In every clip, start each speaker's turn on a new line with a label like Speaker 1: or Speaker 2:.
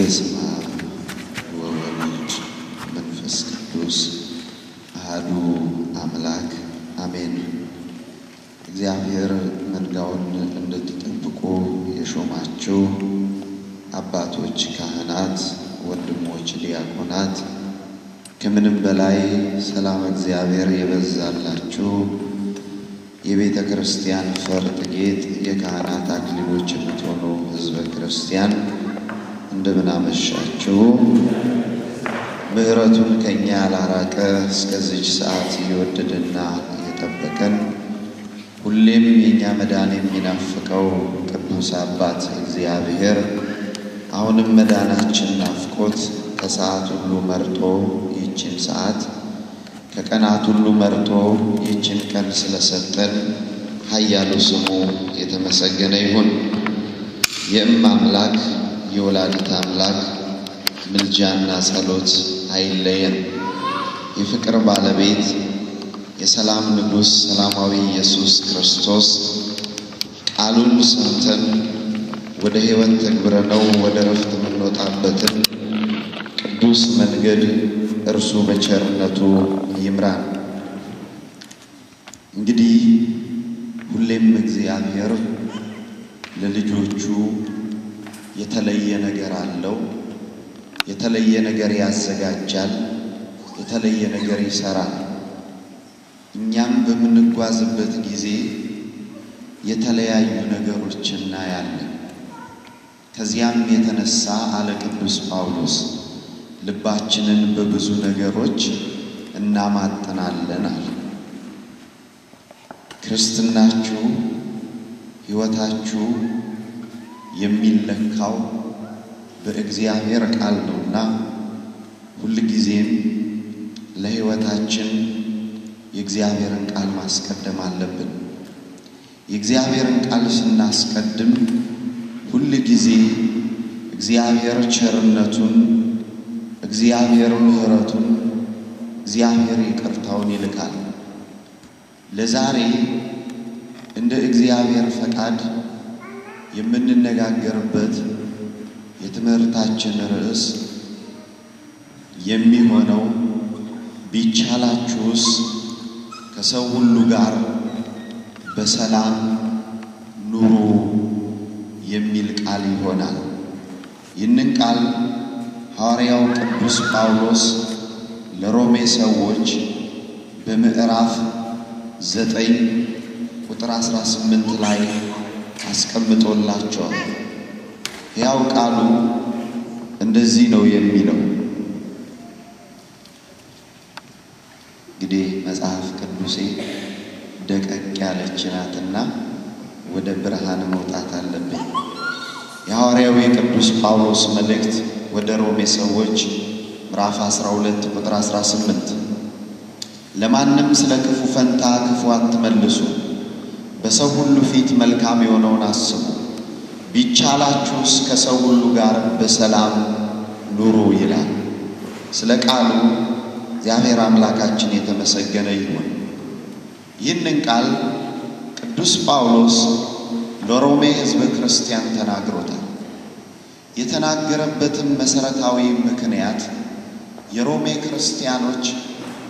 Speaker 1: በስመ አብ ወወልድ መንፈስ ቅዱስ አሐዱ አምላክ አሜን። እግዚአብሔር መንጋውን እንድትጠብቁ የሾማችሁ አባቶች ካህናት፣ ወንድሞች ዲያቆናት፣ ከምንም በላይ ሰላም እግዚአብሔር የበዛላችሁ የቤተ ክርስቲያን ፈርጥ ጌጥ የካህናት አክሊሎች የምትሆኑ ሕዝበ ክርስቲያን እንደምን አመሻችሁ። ምሕረቱን ከኛ ያላራቀ እስከዚች ሰዓት እየወደደና እየጠበቀን ሁሌም የኛ መዳን የሚናፍቀው ቅዱስ አባት እግዚአብሔር አሁንም መዳናችን ናፍቆት ከሰዓት ሁሉ መርጦ ይህችን ሰዓት ከቀናት ሁሉ መርጦ ይህችን ቀን ስለሰጠን ኃያሉ ስሙ የተመሰገነ ይሁን። የአምላክ የወላዲተ አምላክ ምልጃና ጸሎት አይለየን። የፍቅር ባለቤት የሰላም ንጉሥ ሰላማዊ ኢየሱስ ክርስቶስ ቃሉን ሰምተን ወደ ሕይወት ተግብረነው ወደ ረፍት የምንወጣበትን ቅዱስ መንገድ እርሱ በቸርነቱ ይምራን። እንግዲህ ሁሌም እግዚአብሔር ለልጆቹ የተለየ ነገር አለው። የተለየ ነገር ያዘጋጃል። የተለየ ነገር ይሰራል። እኛም በምንጓዝበት ጊዜ የተለያዩ ነገሮችን እናያለን። ከዚያም የተነሳ አለ ቅዱስ ጳውሎስ ልባችንን በብዙ ነገሮች እናማጥናለን አለ። ክርስትናችሁ ሕይወታችሁ የሚለካው በእግዚአብሔር ቃል ነውና ሁልጊዜም ለሕይወታችን የእግዚአብሔርን ቃል ማስቀደም አለብን። የእግዚአብሔርን ቃል ስናስቀድም ሁልጊዜ እግዚአብሔር ቸርነቱን፣ እግዚአብሔር ምሕረቱን፣ እግዚአብሔር ይቅርታውን ይልካል። ለዛሬ እንደ እግዚአብሔር ፈቃድ የምንነጋገርበት የትምህርታችን ርዕስ የሚሆነው ቢቻላችሁስ ከሰው ሁሉ ጋር በሰላም ኑሩ የሚል ቃል ይሆናል። ይህንን ቃል ሐዋርያው ቅዱስ ጳውሎስ ለሮሜ ሰዎች በምዕራፍ 9 ቁጥር 18 ላይ አስቀምጦላቸዋል። ያው ቃሉ እንደዚህ ነው የሚለው። እንግዲህ መጽሐፍ ቅዱሴ ደቀቅ ያለች ናትና ወደ ብርሃን መውጣት አለብኝ። የሐዋርያው የቅዱስ ጳውሎስ መልእክት ወደ ሮሜ ሰዎች ምዕራፍ 12 ቁጥር 18 ለማንም ስለ ክፉ ፈንታ ክፉ አትመልሱ፣ በሰው ሁሉ ፊት መልካም የሆነውን አስቡ፣ ቢቻላችሁስ ከሰው ሁሉ ጋር በሰላም ኑሩ ይላል። ስለ ቃሉ እግዚአብሔር አምላካችን የተመሰገነ ይሁን። ይህንን ቃል ቅዱስ ጳውሎስ ለሮሜ ሕዝበ ክርስቲያን ተናግሮታል። የተናገረበትም መሰረታዊ ምክንያት የሮሜ ክርስቲያኖች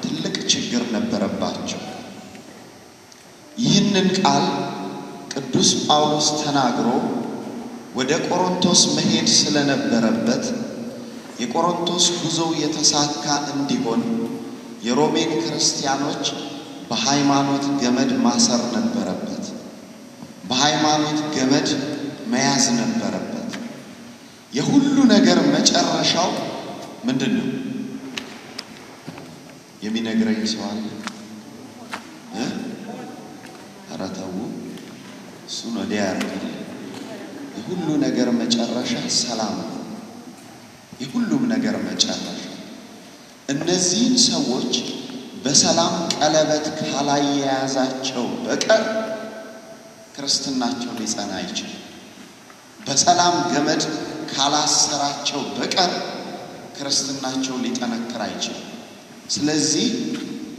Speaker 1: ትልቅ ችግር ነበረባቸው። ይህንን ቃል ቅዱስ ጳውሎስ ተናግሮ ወደ ቆሮንቶስ መሄድ ስለነበረበት የቆሮንቶስ ጉዞ የተሳካ እንዲሆን የሮሜን ክርስቲያኖች በሃይማኖት ገመድ ማሰር ነበረበት። በሃይማኖት ገመድ መያዝ ነበረበት። የሁሉ ነገር መጨረሻው ምንድን ነው? የሚነግረኝ ሰው አለ? ኧረ ተው፣ እሱን ወዲያ ያርግልኝ። የሁሉ ነገር መጨረሻ ሰላም ነው። የሁሉም ነገር መጨረሻ እነዚህን ሰዎች በሰላም ቀለበት ካላያያዛቸው በቀር ክርስትናቸው ሊጸና አይችልም። በሰላም ገመድ ካላሰራቸው በቀር ክርስትናቸው ሊጠነክር አይችልም። ስለዚህ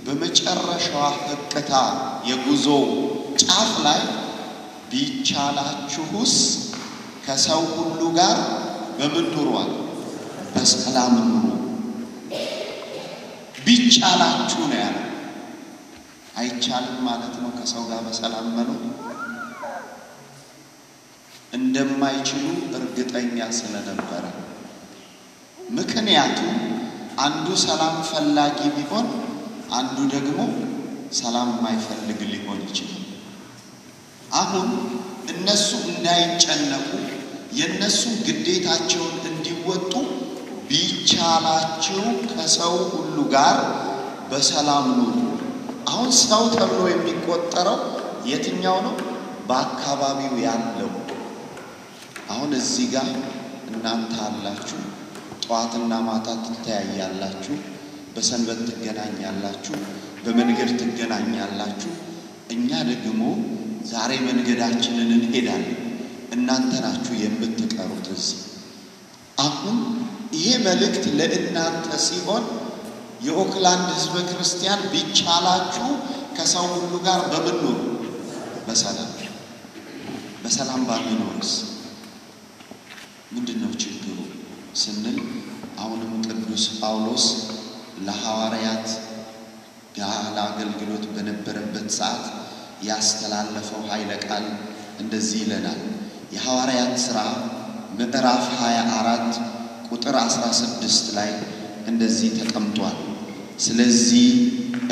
Speaker 1: በመጨረሻዋ ሕቅታ የጉዞ ጫፍ ላይ ቢቻላችሁስ ከሰው ሁሉ ጋር በምን ኑሯል? በሰላም ኑሩ ቢቻላችሁ ነው ያለው። አይቻልም ማለት ነው ከሰው ጋር በሰላም መኖር። እንደማይችሉ እርግጠኛ ስለነበረ ምክንያቱም አንዱ ሰላም ፈላጊ ቢሆን አንዱ ደግሞ ሰላም የማይፈልግ ሊሆን ይችላል። አሁን እነሱ እንዳይጨነቁ የነሱ ግዴታቸውን እንዲወጡ ቢቻላችሁ ከሰው ሁሉ ጋር በሰላም ኑሩ። አሁን ሰው ተብሎ የሚቆጠረው የትኛው ነው? በአካባቢው ያለው። አሁን እዚህ ጋር እናንተ አላችሁ፣ ጧትና ማታ ትተያያላችሁ፣ በሰንበት ትገናኛላችሁ፣ በመንገድ ትገናኛላችሁ። እኛ ደግሞ ዛሬ መንገዳችንን እንሄዳለን፣ እናንተ ናችሁ የምትቀሩት እዚህ። አሁን ይሄ መልእክት ለእናንተ ሲሆን የኦክላንድ ሕዝበ ክርስቲያን ቢቻላችሁ ከሰው ሁሉ ጋር በምን ኑሩ? በሰላም። በሰላም ባንኖርስ ምንድነው ችግሩ ስንል አሁንም ቅዱስ ጳውሎስ ለሐዋርያት አገልግሎት በነበረበት ሰዓት ያስተላለፈው ኃይለ ቃል እንደዚህ ይለናል። የሐዋርያት ሥራ ምዕራፍ 24 ቁጥር 16 ላይ እንደዚህ ተቀምጧል። ስለዚህ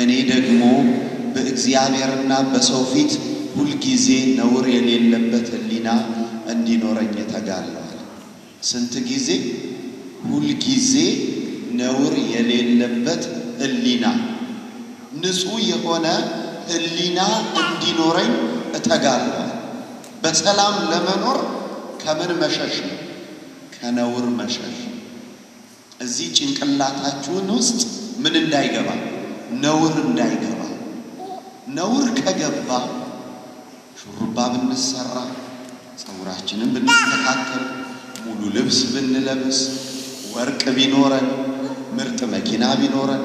Speaker 1: እኔ ደግሞ በእግዚአብሔርና በሰው ፊት ሁልጊዜ ነውር የሌለበት ሕሊና እንዲኖረኝ እተጋለሁ። ስንት ጊዜ? ሁልጊዜ ነውር የሌለበት ሕሊና፣ ንጹህ የሆነ ሕሊና እንዲኖረኝ እተጋለሁ። በሰላም ለመኖር ከምን መሸሽ ነው? ከነውር መሸሽ። እዚህ ጭንቅላታችሁን ውስጥ ምን እንዳይገባ? ነውር እንዳይገባ። ነውር ከገባ ሹሩባ ብንሰራ፣ ፀጉራችንን ብንስተካከል፣ ሙሉ ልብስ ብንለብስ፣ ወርቅ ቢኖረን፣ ምርጥ መኪና ቢኖረን፣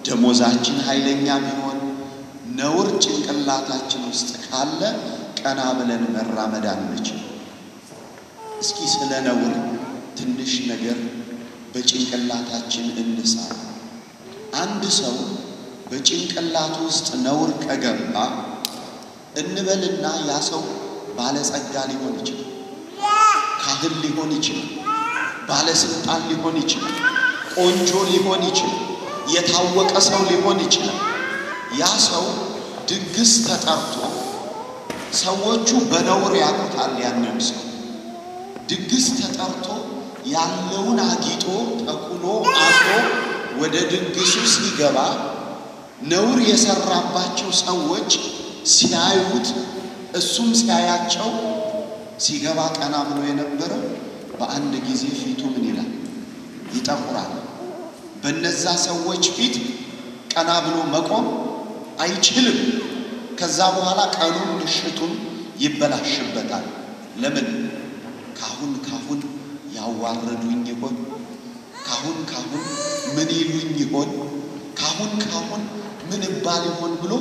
Speaker 1: ደሞዛችን ኃይለኛ ቢሆን፣ ነውር ጭንቅላታችን ውስጥ ካለ ቀና ብለን መራመድ አንችልም። እስኪ ስለ ነውር ትንሽ ነገር በጭንቅላታችን እንሳል። አንድ ሰው በጭንቅላቱ ውስጥ ነውር ከገባ እንበልና ያ ሰው ባለጸጋ ሊሆን ይችላል፣ ካህን ሊሆን ይችላል፣ ባለስልጣን ሊሆን ይችላል፣ ቆንጆ ሊሆን ይችላል፣ የታወቀ ሰው ሊሆን ይችላል። ያ ሰው ድግስ ተጠርቶ ሰዎቹ በነውር ያቁታል። ያንን ሰው ድግስ ተጠርቶ ያለውን አጊጦ ተኩኖ አጥሮ ወደ ድግሱ ሲገባ ነውር የሰራባቸው ሰዎች ሲያዩት፣ እሱም ሲያያቸው ሲገባ ቀና ብሎ የነበረው በአንድ ጊዜ ፊቱ ምን ይላል? ይጠቁራል። በነዛ ሰዎች ፊት ቀና ብሎ መቆም አይችልም። ከዛ በኋላ ቀኑን ምሽቱን ይበላሽበታል። ለምን? ካሁን ያዋረዱኝ ይሆን? ካሁን ምን ይሉኝ ይሆን? ካሁን ምን ባል ይሆን ብሎ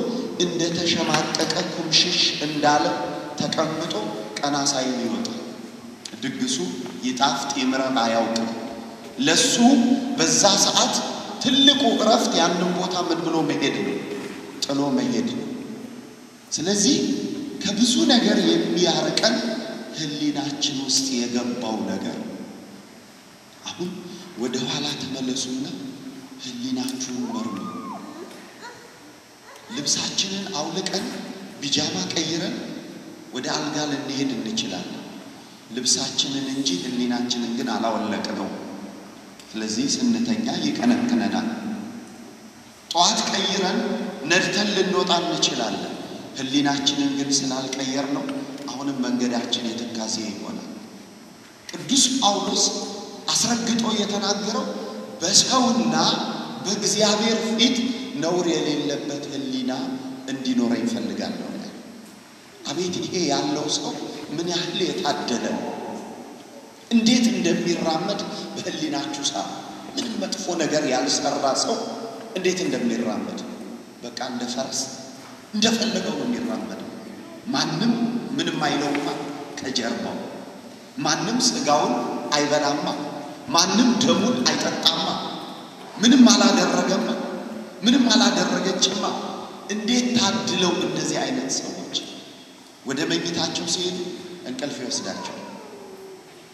Speaker 1: እንደተሸማቀቀ ኩምሽሽ እንዳለ ተቀምጦ ቀና ሳይል ይወጣል። ድግሱ ይጣፍጥ ይምረን አያውቅም። ለሱ በዛ ሰዓት ትልቁ እረፍት ያንን ቦታ ምን ብሎ መሄድ ነው? ጥሎ መሄድ ነው። ስለዚህ ከብዙ ነገር የሚያርቀን ሕሊናችን ውስጥ የገባው ነገር። አሁን ወደ ኋላ ተመለሱና ሕሊናችሁን መርምሩ። ልብሳችንን አውልቀን ቢጃማ ቀይረን ወደ አልጋ ልንሄድ እንችላለን። ልብሳችንን እንጂ ሕሊናችንን ግን አላወለቅነው። ስለዚህ ስንተኛ ይቀነቅነናል። ጠዋት ቀይረን ነድተን ልንወጣ እንችላለን። ሕሊናችንን ግን ስላልቀየር ነው አሁንም መንገዳችን የትካዜ ይሆናል። ቅዱስ ጳውሎስ አስረግጦ የተናገረው በሰውና በእግዚአብሔር ፊት ነውር የሌለበት ሕሊና እንዲኖረኝ እፈልጋለሁ። አቤት ይሄ ያለው ሰው ምን ያህል የታደለ ነው! እንዴት እንደሚራመድ በሕሊናችሁ ሳ ምንም መጥፎ ነገር ያልሰራ ሰው እንዴት እንደሚራመድ በቃ እንደ ፈረስ እንደፈለገው ነው የሚራመድ። ማንም ምንም አይለውማ ከጀርባው፣ ማንም ስጋውን አይበላማ፣ ማንም ደሙን አይጠጣም። ምንም አላደረገም ምንም አላደረገችም እንዴት ታድለው እንደዚህ አይነት ሰዎች ወደ መኝታቸው ሲሄዱ እንቅልፍ ይወስዳቸው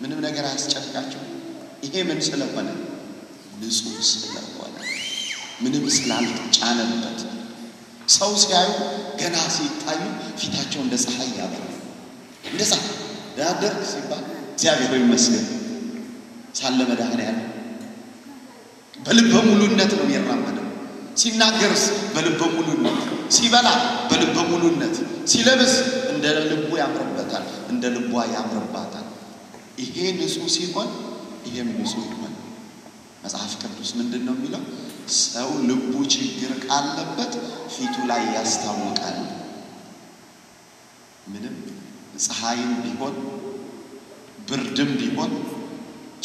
Speaker 1: ምንም ነገር አያስጨንቃቸው ይሄ ምን ስለሆነ ንጹህ ስለሆነ ምንም ስላልጫነበት ሰው ሲያዩ ገና ሲታዩ ፊታቸው እንደ ፀሐይ ያበራል እንደዛ ያደርግ ሲባል እግዚአብሔር ይመስገን ሳለ መድኃኒዓለም በልበ ሙሉነት ነው የሚራመደው ሲናገርስ በልበ ሙሉነት ሲበላ በልበ ሙሉነት ሲለብስ እንደ ልቡ ያምርበታል እንደ ልቧ ያምርባታል ይሄ ንጹህ ሲሆን ይሄም ንጹህ ይሆን መጽሐፍ ቅዱስ ምንድነው የሚለው ሰው ልቡ ችግር ካለበት ፊቱ ላይ ያስታውቃል ምንም ፀሐይም ቢሆን ብርድም ቢሆን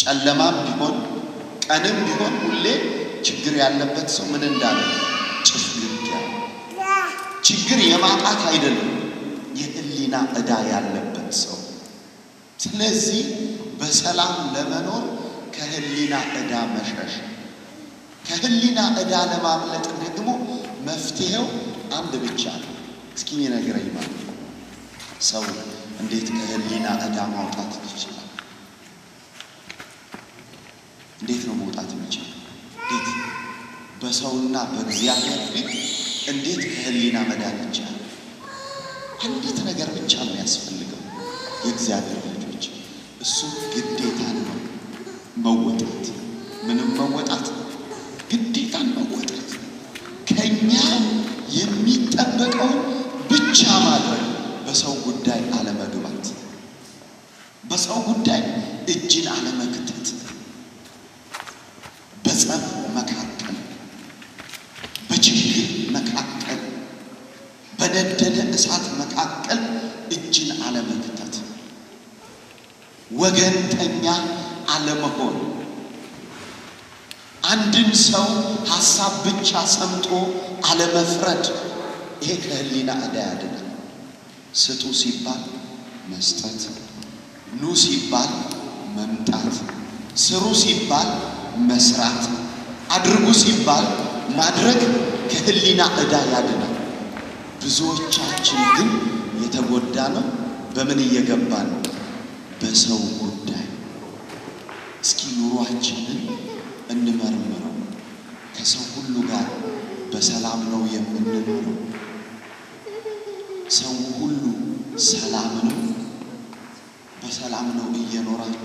Speaker 1: ጨለማም ቢሆን ቀንም ቢሆን ሁሌ ችግር ያለበት ሰው ምን እንዳለ ጭፍግግ ያለ ችግር የማጣት አይደለም የህሊና ዕዳ ያለበት ሰው ስለዚህ በሰላም ለመኖር ከህሊና ዕዳ መሸሽ ከህሊና ዕዳ ለማምለጥ ደግሞ መፍትሄው አንድ ብቻ ነው እስኪ ነግረኝ ማለት ሰው እንዴት ከህሊና ዕዳ ማውጣት ይችላል እንዴት ነው መውጣት የሚችለው እንዴት በሰውና በእግዚአብሔር ፊት እንዴት ከህሊና መዳን ይችላል አንዲት ነገር ብቻ ነው ያስፈልገው የእግዚአብሔር ልጆች እሱ ግዴታ ነው መወጣት ምንም መወጣት ግዴታ መወጣት ከኛ የሚጠበቀው ብቻ ማድረግ በሰው ጉዳይ አለመግባት በሰው ጉዳይ እጅን አለመክተት በጸብ መካከል በችግር መካከል በነደደ እሳት መካከል እጅን አለመክተት ወገንተኛ አለመሆን አንድን ሰው ሐሳብ ብቻ ሰምቶ አለመፍረድ ይሄ ከህሊና ዕዳ ያድናል ስጡ ሲባል መስጠት ኑ ሲባል መምጣት ስሩ ሲባል መስራት አድርጉ ሲባል ማድረግ ከህሊና ዕዳ ያድናል ብዙዎቻችን ግን የተጎዳነው በምን እየገባን በሰው ጉዳይ እስኪ ኑሯችንን እንመርምረው ከሰው ሁሉ ጋር በሰላም ነው የምንኖረው ሰው ሁሉ ሰላም ነው በሰላም ነው እየኖራችሁ